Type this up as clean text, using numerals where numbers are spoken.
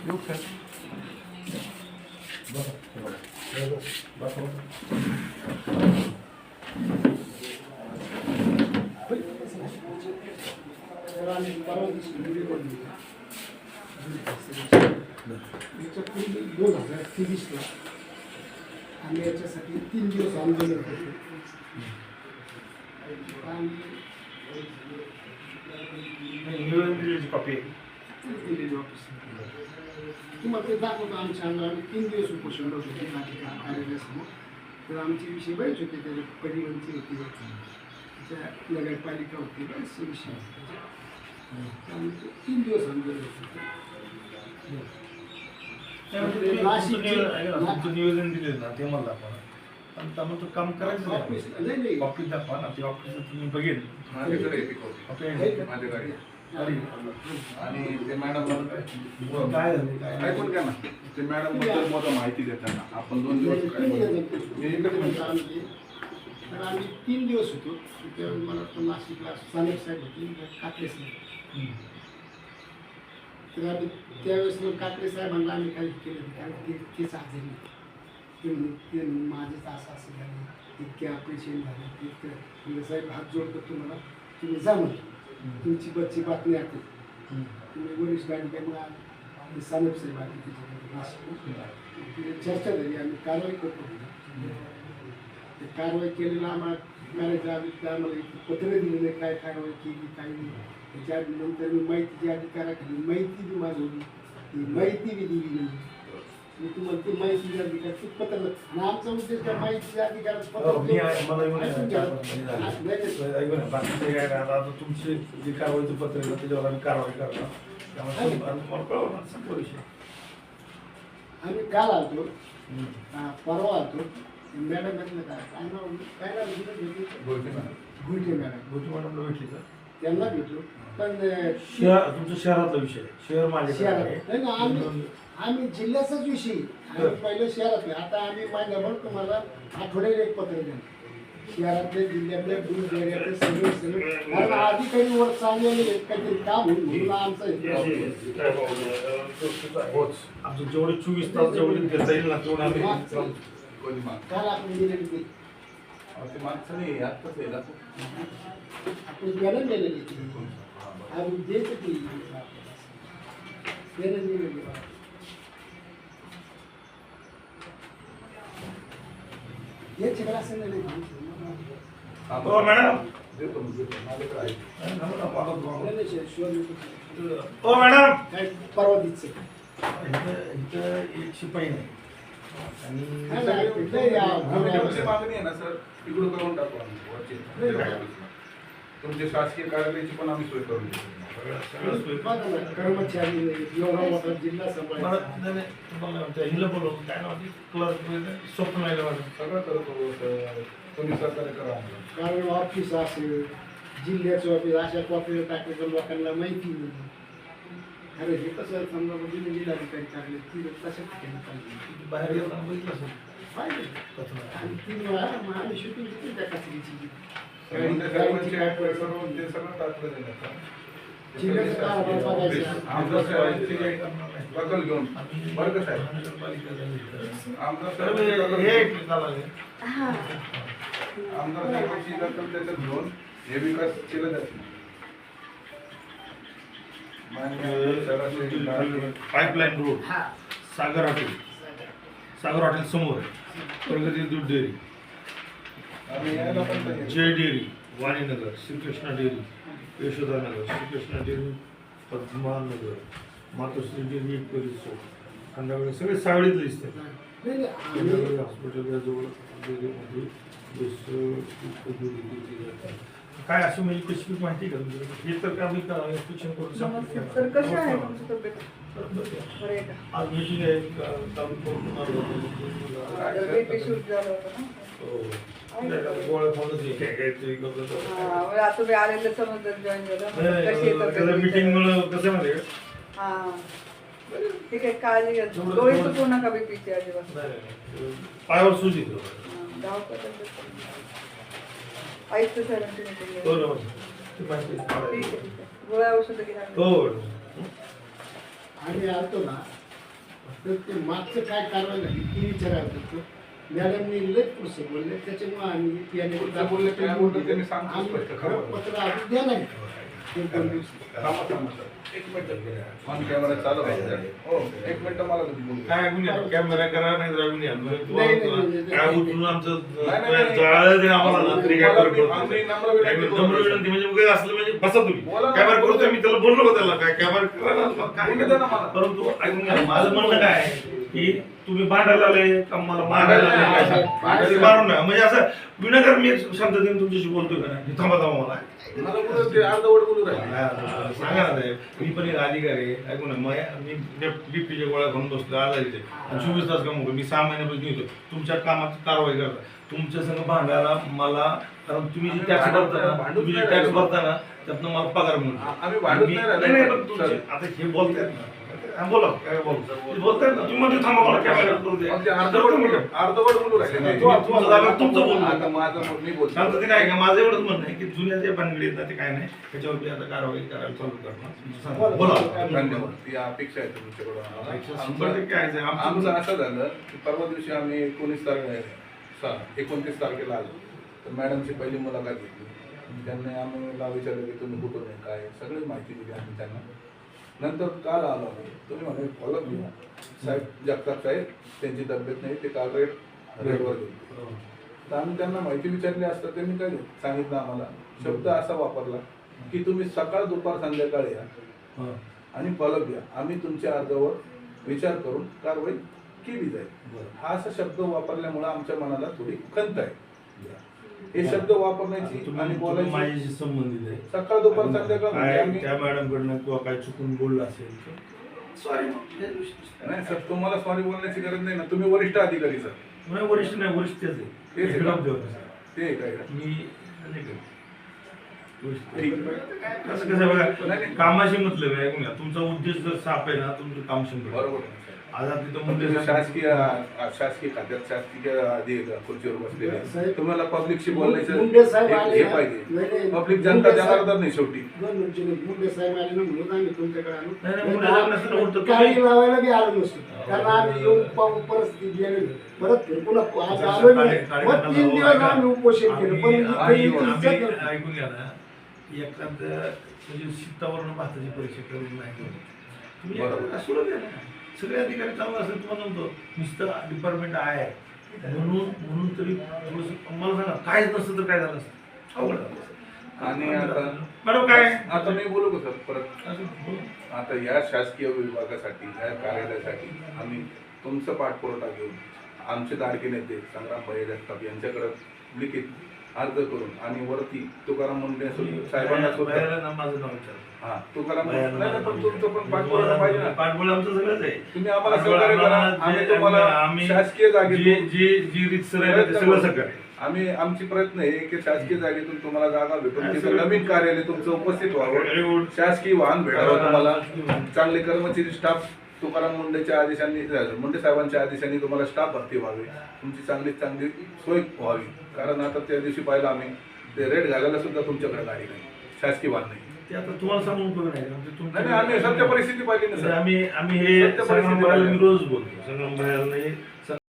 2023ला आम्ही याच्यासाठी 3 दिवस आंदोलन करतो. तुम्हाला ते दाखवतो आमच्या अंगावर. आम्ही 3 दिवस उपोषण होतो कार्यालयासमोर. तर आमचे विषय बरेच होते, त्याच्या परिवहनची होती, त्याच्या नगरपालिका होती, बरेचसे विषय होते. आम्ही 3 दिवस आंदोलन होतो. नियोजन दिले ना ते मला दाखवा आणि त्यामुळे काम करायचं नाही. ऑफिस दाखवा ना, ते ऑफिस तुम्ही बघेल आणि ते मॅडम काय ऐकून घ्या ना. ते मॅडम बद्दल माहिती देताना आपण 2 दिवस तर आम्ही 3 दिवस होतो. त्यावेळी मला वाटतं नाशिकला सानेक साहेब होते, काकडे साहेब. तर आम्ही त्यावेळेस मग काकडे साहेबांना आम्ही काही केलं नाही, कारण तेच आजारी ते माझेच असं झालं, इतके ऑपरेशन झाले, इतकं म्हणजे साहेब हात जोडतो तुम्हाला, तुम्ही जा म्हणतो, तुमची बच्ची बातमी आहे, तुम्ही वरिष्ठ गाडी काय मग सानेब साहेब आले त्याच्यामध्ये नाशिक. चर्चा झाली, आम्ही कारवाई करतो. ते कारवाई केलेलं आम्हाला करायचं, आम्ही आम्हाला पत्र दिलेलं काय कारवाई केली काय नाही. त्याच्यानंतर मी माहितीची अधिकाराखाली माहिती बी मागवली, ती माहिती बी दिली नाही. मी तुम्हाला ती माहितीच्या अधिकाराची पत्र आणि आमचा उद्देश काय माहितीच्या अधिकारात तुमचे जे कारवाईचं पत्र आहे त्याच्यावर आम्ही कारवाई करणार. आम्ही काल आलतो, परवा आलतो. मॅडम म्हटलं काय घुटे मॅडमला भेटली का? त्यांना भेटलो. पण तुमच्या शहरातला विषय, शहर माझ्या आम्ही जिल्ह्याचाच विषय. आम्ही पहिलं शहरातले, आता आम्ही महिन्याभर तुम्हाला आठवड्याला एक पत्र देणार. शहरातले, जिल्ह्यातले, दूर दर्यातले सगळे कारण अधिकारी वर चाललेले काहीतरी काम होईल म्हणून आमचं आमचं जेवढे 24 तास जेवढे घेता येईल ना तेवढं आम्ही काल आपण दिलेली ते मागचं नाही आत्ताच आहे ना. आपण मॅडम दिलेली आम्ही देत ती दिलेली. हे चिकन असं नाही मॅडम. ओ मॅडम, काय परवा दिवशी इथं एक शिपाई नाही आणि मागणी आहे ना सर, तिकडून करून टाकू आम्ही. तुमच्या शासकीय कार्यालयाची पण आम्ही सोय करून देऊ. कर्मचारी एवढा मोठा जिल्हा मला हिला बोलवून काय नाव क्लर्क स्वप्न नाही वाटत. सगळं करत होतो तुम्ही सहकार्य करा. कारण ऑफिस असेल, जिल्ह्याचं ऑफिस, अशा कॉपीवर टाकायचं लोकांना माहिती नाही. अरे हे कसं समजा म्हणजे जिल्हाधिकारी टाकले ती तशाच ठिकाणी पाहिजे, बाहेर गेला बघितलं असेल पाहिजे. आणि 3 वेळा मग आम्ही शूटिंग किती त्या कचरीची ते सगळं टाकलं दखल घेऊन बरं कसं आहे आमदार साहेबांची दखल त्याच्यात घेऊन हे विकास केला जातो. पाईपलाईन रोड, सागर हॉटेल समोर आहे, प्रगती दूध dairy, Jai dairy, Waninagar, Shrikrishna dairy, Yashodanagar, Shrikrishna dairy, Padmanagar, Matoshree dairy, परिसर, खंडागड सगळे सावळीतले दिसतात. हॉस्पिटलच्या जवळ डेअरीमध्ये काय असं म्हणजे स्पेसिफिक माहिती आहे का तुमच्याकडे? हे तर आम्ही इन्स्पेक्शन करून सर कशी आहे तुमची तब्येत? बरं आहे का? आज मीटिंग आहे चालू करून BP शूट झालं होतं ना? गोळ्या फोनच आता तुम्ही आलेलं समज जॉईन झालं मीटिंगमुळे कसं माहिती का? हां ठीक आहे, काळजी घ्या. डोळे चुकवू नका बीपीची अजिबात. पायावर सुजी आयुक्त साहेबांची मीटिंग आहे. ठीक आहे, गोळ्या औषधं घ्या. आम्ही आलतो ना तर ते मागचं काय कारवाई झाली ती विचारायला होतं. मॅडमने लय पुढचं बोलले त्याच्यामुळे आम्ही याने पुढचं बोलले काय बोललं त्यांनी सांगतो आम्ही स्पष्ट खरं खरं. पत्र अजून द्या नाही ते 2 दिवस. थांबा, थांबा, सर. एक मिनिट ऑन कॅमेरा चालू आहे. हो, एक मिनिट मला तुम्ही बोलू द्या. काय गुन्हे कॅमेरा करा नाही तर गुन्हे नाही. काय उचलून आमचं नाही. जळालं ते आम्हाला ना तरी काय फरक पडत आम्ही नाही. नम्र विनंती करू. नम्र विनंती म्हणजे उगाच असलं म्हणजे बसा तुम्ही बोला ना. कॅमेरा करतो मी त्याला बोललो का त्याला काय कॅमेरा करा ना, काय बोलू द्या ना मला. परंतु ऐकून घ्या माझं म्हणणं काय आहे की तुम्ही भांडायला आले का मला मारायला आले काय सांग? मारून नका म्हणजे असं विनाकारण मी शांततेने तुमच्याशी बोलतोय का नाही थांबा मला मला बोलू ते अर्धवट बोलू राहिले. सांगा ना साहेब मी पण एक अधिकारी आहे ऐकू ना मी बीपीच्या गोळ्या घेऊन बसलो आजारीचे आणि 24 तास काम होतो मी 6 महिन्यापासून येतो तुमच्या कामाची कारवाई करता तुमच्या संग भांडायला मला कारण तुम्ही जे टॅक्स भरता तुम्ही जे टॅक्स भरता त्यातनं मला पगार मिळतो आम्ही भांडून नाही राहिलो. नाही पण तुमचे आता हे बोलतायत ना बोला काय बोलतायत ना तुम्ही मध्ये थांबा मला कॅमेरा करू द्या मग ते अर्धवट बोलू राहिले. तुमचं झालं, तुमचं बोलणं. आता माझं मी बोलतो. शांततेने आहे का माझं एवढंच म्हणणं आहे की जुन्या जे भानगडी आहेत ना ते काय नाही त्याच्यावर मी आता कारवाई करायला चालू करणार बोला धन्यवाद. ती अपेक्षा आहे तुमच्याकडून आम्हाला. 100% आहे साहेब. आमचं असं झालं की परवा दिवशी आम्ही 29 तारखेला आलो तर मॅडमची पहिली मुलाखत घेतली. त्यांनी आम्हाला विचारलं की तुम्ही कुठून आहे काय सगळी माहिती दिली आम्ही त्यांना. नंतर काल आलो आम्ही तुम्ही म्हणे फॉलोअप घ्या साहेब जगताप साहेब त्यांची तब्येत नाही ते काल रेडवर गेले. तर आम्ही त्यांना माहिती विचारली असता त्यांनी काय सांगितलं आम्हाला शब्द असा वापरला की तुम्ही सकाळ दुपार संध्याकाळ या आणि फॉलोअप घ्या आम्ही तुमच्या अर्जावर विचार करून कारवाई केली जाईल. हा असा शब्द वापरल्यामुळे आमच्या मनाला थोडी खंत आहे. हे शब्द वापरण्याची आणि बोलायची माझ्याशी संबंधित आहे सकाळ दुपार संध्याकाळ म्हणजे काय आम्ही त्या मॅडम कडनं किंवा काय चुकून बोललं असेल सॉरी नाही सर तुम्हाला सॉरी बोलण्याची गरज नाही ना तुम्ही वरिष्ठ अधिकारी सर. वरिष्ठ नाही वरिष्ठ तेच आहे तेच आहे का? हेड ऑफ ते काय मी ठीक. कसं कसं बघा कामाशी मतलब आहे ऐकून घ्या तुमचा उद्देश जर साफ आहे ना तुमचं काम शंभर बरोबर आज तिथं तुम्ही मुद्दे शासकीय खात्यात शासकीय खुर्चीवर बसलेले तुम्हाला पब्लिकशी बोलायचं मुंडे साहेब हे आले पाहिजे. पब्लिक जनता जनार्दन नाही शेवटी. मुंडे साहेब आले ना म्हणून आम्ही तुमच्याकडे नाही, नाही, मुंडे साहेब नसतं ना, उलटं काही लावायला बी आलो नसतो कारण आम्ही येऊन पाहून परिस्थिती गेली परत फिरकून आज आलो नाही. मग 3 दिवस आम्ही उपोषण केलं पण इथे इज्जत नव्हती. ऐकून घ्या ना एखाद म्हणजे शिफ्टावरून भाताची परीक्षा करून नाही तुम्ही बरोबर. सुरू द्या ना सगळे अधिकारी चांगलं असेल तुम्हाला म्हणतो नुसतं डिपार्टमेंट आहे म्हणून तरी थोडंसं मला सांगा कायच नसतं तर काय झालं असतं अवघड झालं. आणि आता मॅडम काय आता मी बोलू का सर परत आता या शासकीय विभागासाठी या कार्यालयासाठी आम्ही तुमचं पाठपुरावा घेऊन आमचे लाडके नेते संग्राम भाई जगताप यांच्याकडे लिखित अर्ज करून आणि वरती तुकाराम मुंडे साहेबांना सुद्धा माझं नाव विचार हा तुकाराम नाही पण तुमचं पण पाठपुरावा पाहिजे ना. पाठबळ आमचं सगळंच आहे तुम्ही आम्हाला सहकार्य करा आम्ही तुम्हाला शासकीय जागेतून जी रितसर आहे ते सगळं सहकार्य आम्ही आमची प्रयत्न आहे की शासकीय जागेतून तुम्हाला जागा भेटून तिथं नवीन कार्यालय तुमचं उपस्थित व्हावं शासकीय वाहन भेटावं तुम्हाला चांगले कर्मचारी स्टाफ तुकाराम मुंडेच्या आदेशांनी मुंडे साहेबांच्या आदेशांनी तुम्हाला स्टाफ भरती व्हावी तुमची चांगली सोय व्हावी. कारण आता त्या दिवशी पाहिलं आम्ही ते रेट घालायला सुद्धा तुमच्याकडे गाडी नाही शासकीय वाहन नाही. ते आता तुम्हाला सांगून उपयोग नाही नाही आम्ही सत्य परिस्थिती पाहिली ना सर. आम्ही हे संग्राम भाईला मी रोज बोलतो संग्राम भाईला